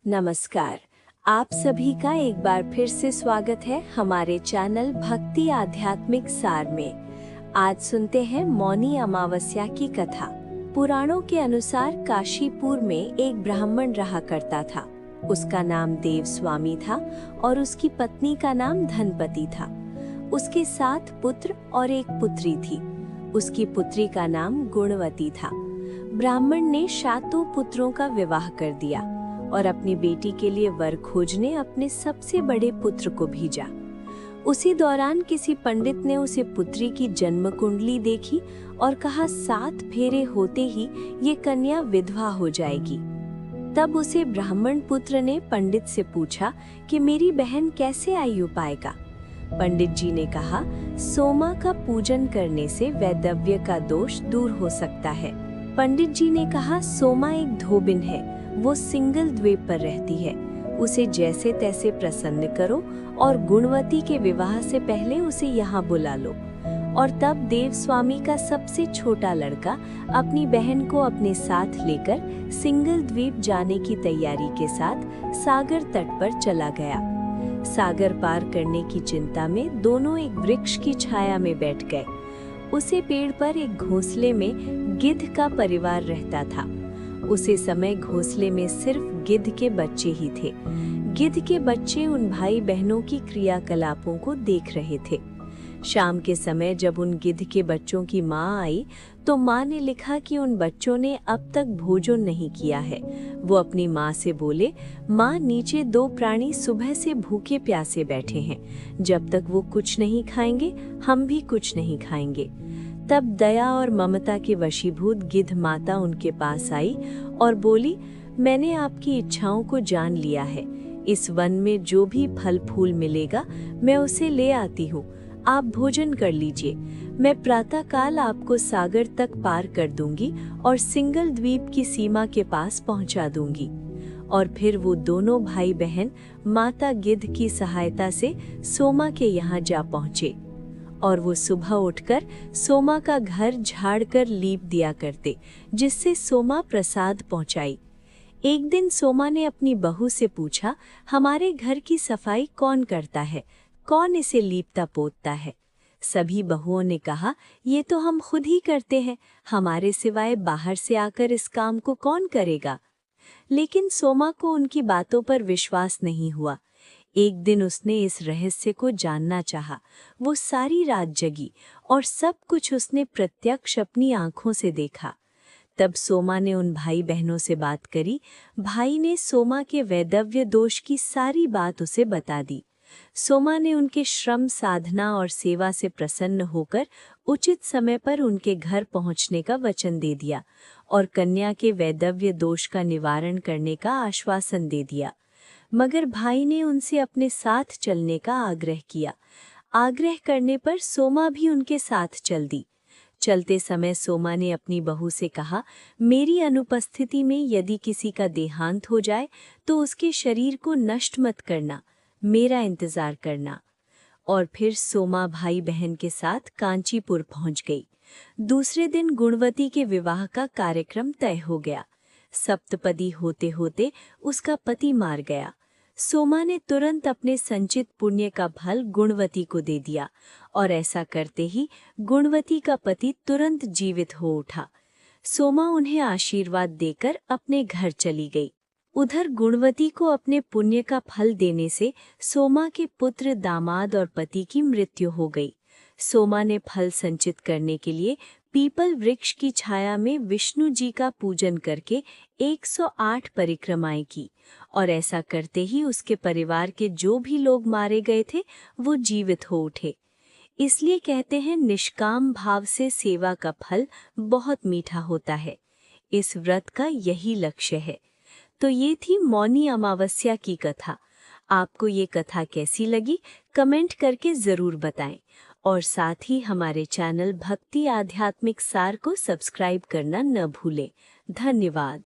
नमस्कार। आप सभी का एक बार फिर से स्वागत है हमारे चैनल भक्ति आध्यात्मिक सार में। आज सुनते हैं मौनी अमावस्या की कथा। पुराणों के अनुसार काशीपुर में एक ब्राह्मण रहा करता था। उसका नाम देव स्वामी था और उसकी पत्नी का नाम धनपति था। उसके 7 पुत्र और एक पुत्री थी। उसकी पुत्री का नाम गुणवती था। ब्राह्मण ने 7 पुत्रों का विवाह कर दिया और अपनी बेटी के लिए वर खोजने अपने सबसे बड़े पुत्र को भेजा। उसी दौरान किसी पंडित ने उसे पुत्री की जन्म कुंडली देखी और कहा 7 फेरे होते ही ये कन्या विधवा हो जाएगी। तब उसे ब्राह्मण पुत्र ने पंडित से पूछा कि मेरी बहन कैसे आयु पाएगा। पंडित जी ने कहा, सोमा का पूजन करने से वैधव्य का दोष दूर हो सकता है। पंडित जी ने कहा, सोमा एक धोबिन है, वो सिंगल द्वीप पर रहती है। उसे जैसे तैसे प्रसन्न करो और गुणवती के विवाह से पहले उसे यहाँ बुला लो। और तब देव स्वामी का सबसे छोटा लड़का अपनी बहन को अपने साथ लेकर सिंगल द्वीप जाने की तैयारी के साथ सागर तट पर चला गया। सागर पार करने की चिंता में दोनों एक वृक्ष की छाया में बैठ गए। उसे पेड़ पर एक घोंसले में गिद्ध का परिवार रहता था। उसी समय घोंसले में सिर्फ गिद्ध के बच्चे ही थे। गिद्ध के बच्चे उन भाई बहनों की क्रियाकलापों को देख रहे थे। शाम के समय जब उन गिद्ध के बच्चों की माँ आई तो माँ ने लिखा कि उन बच्चों ने अब तक भोजन नहीं किया है। वो अपनी माँ से बोले, माँ नीचे 2 प्राणी सुबह से भूखे प्यासे बैठे हैं। जब तक वो कुछ नहीं खाएंगे हम भी कुछ नहीं खाएंगे। तब दया और ममता के वशीभूत गिद्ध माता उनके पास आई और बोली, मैंने आपकी इच्छाओं को जान लिया है। इस वन में जो भी फल फूल मिलेगा मैं उसे ले आती हूँ। आप भोजन कर लीजिए। मैं प्रातःकाल आपको सागर तक पार कर दूंगी और सिंगल द्वीप की सीमा के पास पहुंचा दूंगी। और फिर वो दोनों भाई बहन माता गिद्ध की सहायता से सोमा के यहाँ जा पहुँचे और वो सुबह उठकर सोमा का घर झाड़ कर लीप दिया करते, जिससे सोमा प्रसाद पहुंचाई। एक दिन सोमा ने अपनी बहू से पूछा, हमारे घर की सफाई कौन करता है, कौन इसे लीपता पोतता है? सभी बहुओं ने कहा, ये तो हम खुद ही करते हैं, हमारे सिवाय बाहर से आकर इस काम को कौन करेगा? लेकिन सोमा को उनकी बातों पर विश्वास नहीं हुआ। एक दिन उसने इस रहस्य को जानना चाहा। वो सारी रात जगी और सब कुछ उसने प्रत्यक्ष अपनी आंखों से देखा। तब सोमा ने उन भाई बहनों से बात करी। भाई ने सोमा के वैधव्य दोष की सारी बात उसे बता दी। सोमा ने उनके श्रम साधना और सेवा से प्रसन्न होकर उचित समय पर उनके घर पहुंचने का वचन दे दिया और कन्या के वैधव्य दोष का निवारण करने का आश्वासन दे दिया। मगर भाई ने उनसे अपने साथ चलने का आग्रह किया। आग्रह करने पर सोमा भी उनके साथ चल दी। चलते समय सोमा ने अपनी बहू से कहा, मेरी अनुपस्थिति में यदि किसी का देहांत हो जाए तो उसके शरीर को नष्ट मत करना, मेरा इंतजार करना। और फिर सोमा भाई बहन के साथ कांचीपुर पहुंच गई। दूसरे दिन गुणवती के विवाह का कार्यक्रम तय हो गया। सप्तपदी होते होते उसका पति मार गया। सोमा ने तुरंत अपने संचित पुण्य का फल गुणवती को दे दिया और ऐसा करते ही गुणवती का पति तुरंत जीवित हो उठा। सोमा उन्हें आशीर्वाद देकर अपने घर चली गई। उधर गुणवती को अपने पुण्य का फल देने से सोमा के पुत्र, दामाद और पति की मृत्यु हो गई। सोमा ने फल संचित करने के लिए पीपल वृक्ष की छाया में विष्णु जी का पूजन करके 108 परिक्रमाएं की और ऐसा करते ही उसके परिवार के जो भी लोग मारे गए थे वो जीवित हो उठे। इसलिए कहते हैं, निष्काम भाव से सेवा का फल बहुत मीठा होता है। इस व्रत का यही लक्ष्य है। तो ये थी मौनी अमावस्या की कथा। आपको ये कथा कैसी लगी कमेंट करके ज़रूर बताएं और साथ ही हमारे चैनल भक्ति आध्यात्मिक सार को सब्सक्राइब करना न भूलें। धन्यवाद।